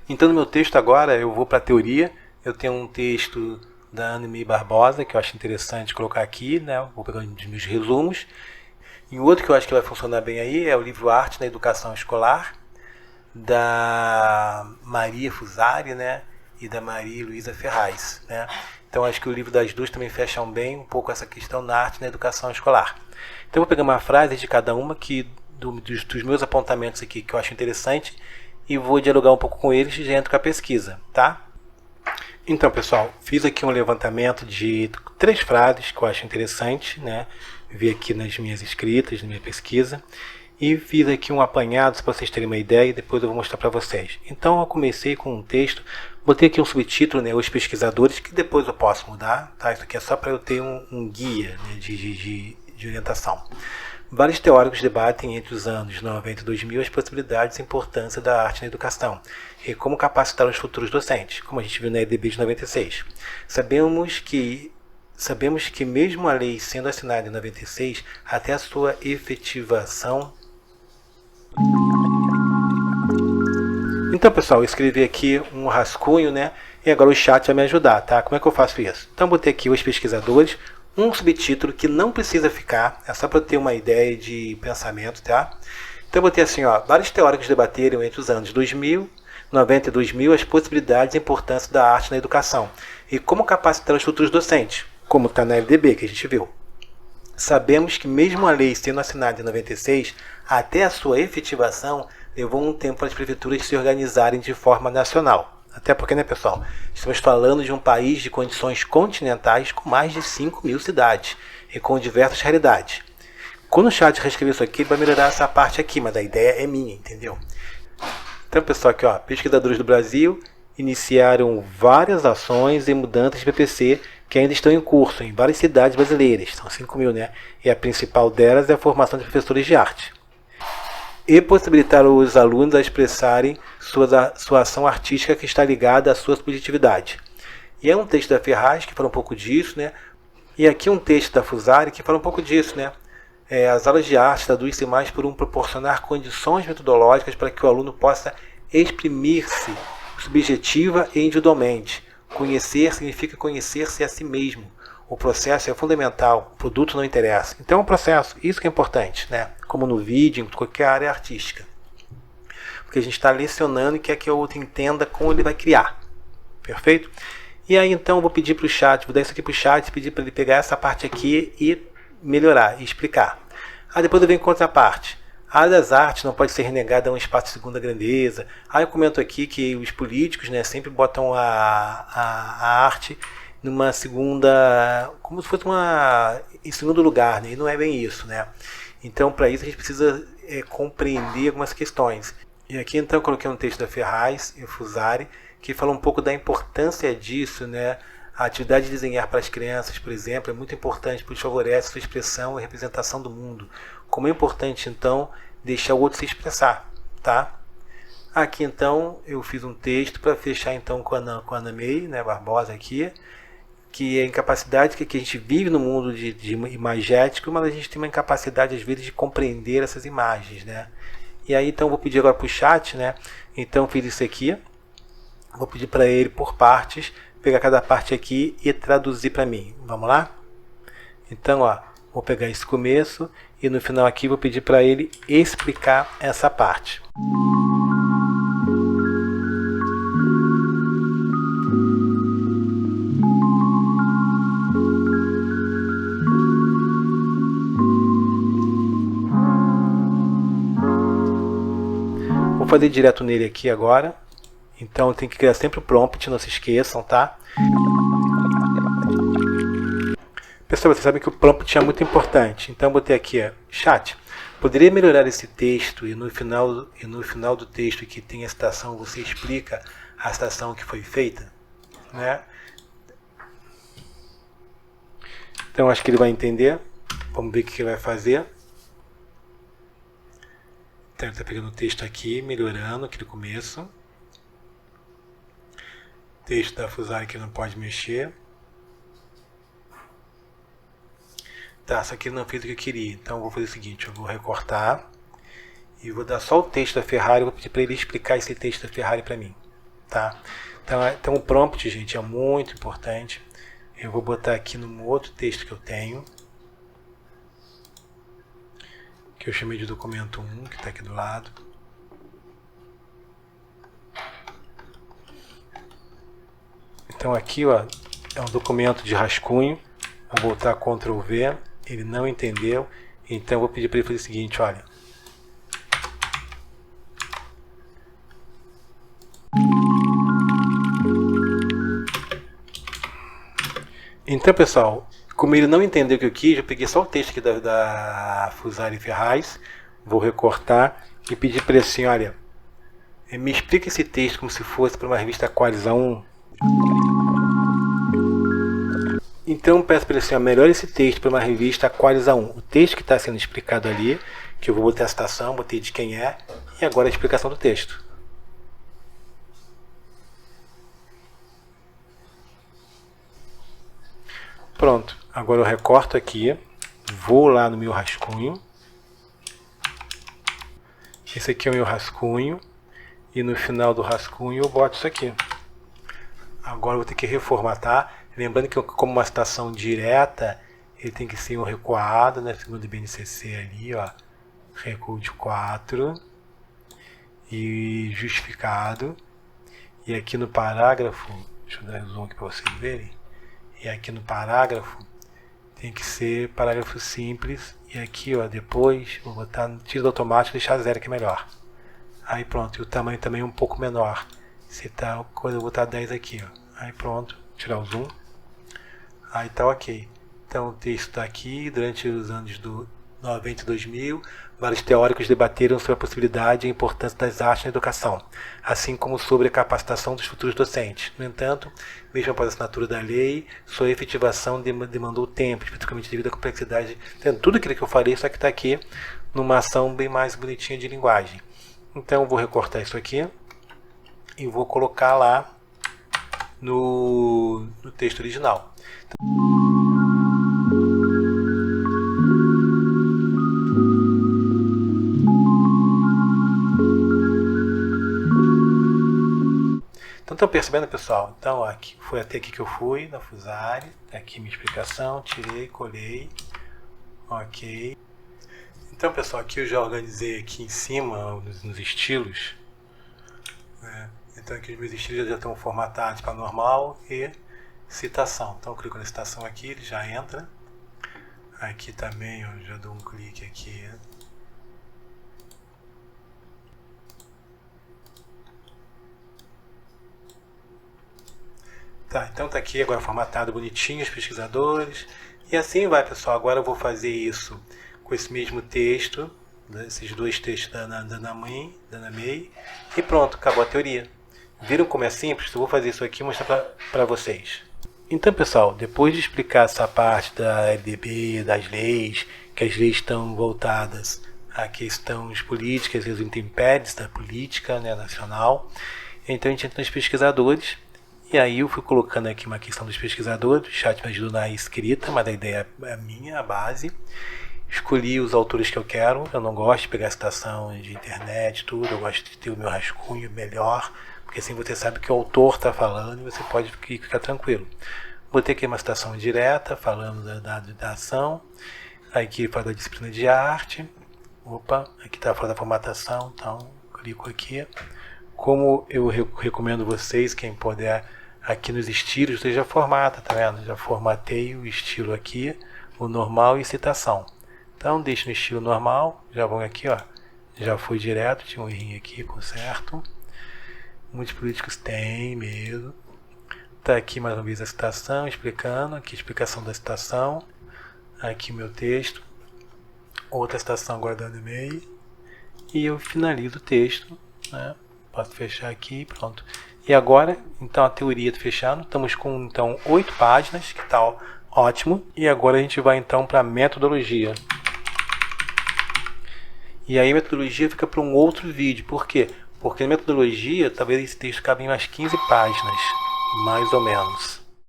Então no meu texto agora eu vou para a teoria. Eu tenho um texto da Anne Barbosa que eu acho interessante colocar aqui, né? Vou pegar um dos meus resumos. E o outro que eu acho que vai funcionar bem aí é o livro Arte na Educação Escolar, da Maria Fusari, né? E da Maria Luísa Ferraz, né? Então acho que o livro das duas também fecham bem um pouco essa questão da arte na educação escolar. Então eu vou pegar uma frase de cada uma dos meus apontamentos aqui que eu acho interessante e vou dialogar um pouco com eles e já entro com a pesquisa, tá? Então, pessoal, fiz aqui um levantamento de 3 frases que eu acho interessante, né? Vi aqui nas minhas escritas, na minha pesquisa, e fiz aqui um apanhado para vocês terem uma ideia e depois eu vou mostrar para vocês. Então eu comecei com um texto, botei aqui um subtítulo, né, os pesquisadores, que depois eu posso mudar, tá? Isso aqui é só para eu ter um guia, né, de orientação. Vários teóricos debatem entre os anos 90 e 2000 as possibilidades e importância da arte na educação e como capacitar os futuros docentes, como a gente viu na EDB de 96. Sabemos que mesmo a lei sendo assinada em 96, até a sua efetivação. Então, pessoal, eu escrevi aqui um rascunho, né? E agora o chat vai me ajudar, tá? Como é que eu faço isso? Então, botei aqui os pesquisadores, um subtítulo que não precisa ficar, é só para ter uma ideia de pensamento, tá? Então, botei assim, ó, vários teóricos debateram entre os anos 2000, 90 e 2000 as possibilidades e importância da arte na educação e como capacitar os futuros docentes, como está na LDB, que a gente viu. Sabemos que mesmo a lei sendo assinada em 96, até a sua efetivação, levou um tempo para as prefeituras se organizarem de forma nacional. Até porque, né, pessoal, estamos falando de um país de condições continentais com mais de 5.000 cidades e com diversas realidades. Quando o chat reescrever isso aqui, ele vai melhorar essa parte aqui, mas a ideia é minha, entendeu? Então, pessoal, aqui, ó, pesquisadores do Brasil iniciaram várias ações e mudanças de PPC que ainda estão em curso em várias cidades brasileiras, são 5.000, né? E a principal delas é a formação de professores de arte. E possibilitar os alunos a expressarem sua ação artística que está ligada à sua subjetividade. E é um texto da Ferraz que fala um pouco disso, né? E aqui um texto da Fusari que fala um pouco disso, né? As aulas de arte traduzem-se mais por proporcionar condições metodológicas para que o aluno possa exprimir-se subjetiva e individualmente. Conhecer significa conhecer-se a si mesmo. O processo é fundamental, o produto não interessa. Então é um processo, isso que é importante, né? Como no vídeo, em qualquer área artística. Porque a gente está lecionando e quer que o outro entenda como ele vai criar. Perfeito? E aí então eu vou pedir para o chat, vou dar isso aqui para o chat, pedir para ele pegar essa parte aqui e melhorar, e explicar. Aí depois eu venho com outra parte. A área das artes não pode ser renegada a um espaço de segunda grandeza. Aí eu comento aqui que os políticos, né, sempre botam a arte numa segunda, como se fosse em segundo lugar, né? E não é bem isso, né? Então, para isso a gente precisa compreender algumas questões. E aqui então eu coloquei um texto da Ferraz e Fusari que fala um pouco da importância disso, né? A atividade de desenhar para as crianças, por exemplo, é muito importante, pois favorece sua expressão e representação do mundo. Como é importante, então, deixar o outro se expressar, tá? Aqui, então, eu fiz um texto para fechar, então, com a Ana May, né, Barbosa aqui, que é a incapacidade que a gente vive no mundo de imagético, mas a gente tem uma incapacidade, às vezes, de compreender essas imagens, né? E aí, então, eu vou pedir agora para o chat, né? Então, eu fiz isso aqui. Vou pedir para ele, por partes, pegar cada parte aqui e traduzir para mim. Vamos lá? Então, ó, vou pegar esse começo e no final aqui vou pedir para ele explicar essa parte. Vou fazer direto nele aqui agora. Então tem que criar sempre o prompt, não se esqueçam, tá? Pessoal, vocês sabem que o prompt é muito importante. Então eu botei aqui, chat, poderia melhorar esse texto e no final do texto que tem a citação, você explica a citação que foi feita? Né? Então acho que ele vai entender. Vamos ver o que ele vai fazer. Então ele está pegando o texto aqui, melhorando aqui no começo. Texto da Fusari que não pode mexer. Tá, isso aqui não fez o que eu queria. Então eu vou fazer o seguinte, eu vou recortar e vou dar só o texto da Ferrari, vou pedir para ele explicar esse texto da Ferrari para mim. tá? Então o prompt, gente, é muito importante. Eu vou botar aqui no outro texto que eu tenho, que eu chamei de documento 1, que está aqui do lado. Então aqui, ó, é um documento de rascunho. Vou botar Ctrl V, ele não entendeu, então eu vou pedir para ele fazer o seguinte, olha. Então, pessoal, como ele não entendeu o que eu quis, eu peguei só o texto aqui da Fusari Ferraz, vou recortar e pedir para ele assim, olha, me explica esse texto como se fosse para uma revista Aquarius A1. Então, peço para ele assim, melhore esse texto para uma revista Aquarius A1. O texto que está sendo explicado ali, que eu vou botar a citação, botei de quem é, e agora a explicação do texto. Pronto, agora eu recorto aqui, vou lá no meu rascunho. Esse aqui é o meu rascunho, e no final do rascunho eu boto isso aqui. Agora eu vou ter que reformatar, lembrando que como uma citação direta, ele tem que ser um recuado, né, segundo o BNCC ali, ó, recuo de 4, e justificado, e aqui no parágrafo, deixa eu dar zoom aqui para vocês verem, e aqui no parágrafo tem que ser parágrafo simples, e aqui, ó, depois vou botar no título automático e deixar 0 que é melhor. Aí pronto, e o tamanho também é um pouco menor. Se tá, quando eu botar 10 aqui, ó. Aí pronto, tirar o zoom. Aí tá ok. Então o texto está aqui. Durante os anos do 90 e 2000, vários teóricos debateram sobre a possibilidade e a importância das artes na educação, assim como sobre a capacitação dos futuros docentes. No entanto, mesmo após a assinatura da lei, sua efetivação demandou tempo, especificamente devido à complexidade. Tendo tudo aquilo que eu falei, só que está aqui numa ação bem mais bonitinha de linguagem. Então eu vou recortar isso aqui e vou colocar lá no texto original. Então estão percebendo, pessoal? Então aqui, foi até aqui que eu fui, na Fusari, aqui minha explicação, tirei, colei, ok. Então, pessoal, aqui eu já organizei aqui em cima, nos estilos, né? Então aqui os meus estilos já estão formatados para normal e citação. Então eu clico na citação aqui, ele já entra. Aqui também eu já dou um clique aqui. Tá, então tá aqui agora formatado bonitinho os pesquisadores. E assim vai, pessoal. Agora eu vou fazer isso com esse mesmo texto, esses dois textos da Ana May, e pronto, acabou a teoria. Viram como é simples? Eu vou fazer isso aqui e mostrar para vocês. Então, pessoal, depois de explicar essa parte da LDB, das leis, que as leis estão voltadas a questões políticas e os intempéries da política, né, nacional, então a gente entra nos pesquisadores. E aí eu fui colocando aqui uma questão dos pesquisadores, o chat me ajudou na escrita, mas a ideia é minha, a base. Escolhi os autores que eu quero, eu não gosto de pegar citação de internet, tudo, eu gosto de ter o meu rascunho melhor, porque assim você sabe que o autor está falando e você pode ficar tranquilo. Botei aqui uma citação direta, falando da ação, aqui fala da disciplina de arte, opa, aqui está falando da formatação, então clico aqui. Como eu recomendo vocês, quem puder, aqui nos estilos, você já formata, tá vendo? Já formatei o estilo aqui, o normal e citação. Então deixo no estilo normal, já vão aqui, ó, já foi direto, tinha um errinho aqui, conserto. Muitos políticos têm mesmo. Tá aqui mais uma vez a citação, explicando, aqui a explicação da citação, aqui o meu texto, outra citação agora da Ana May, e eu finalizo o texto, né? Posso fechar aqui, pronto. E agora, então a teoria está fechando, estamos com então 8 páginas, que tal? Ótimo. E agora a gente vai então para a metodologia. E aí a metodologia fica para um outro vídeo. Por quê? Porque na metodologia, talvez esse texto cabe em umas 15 páginas, mais ou menos.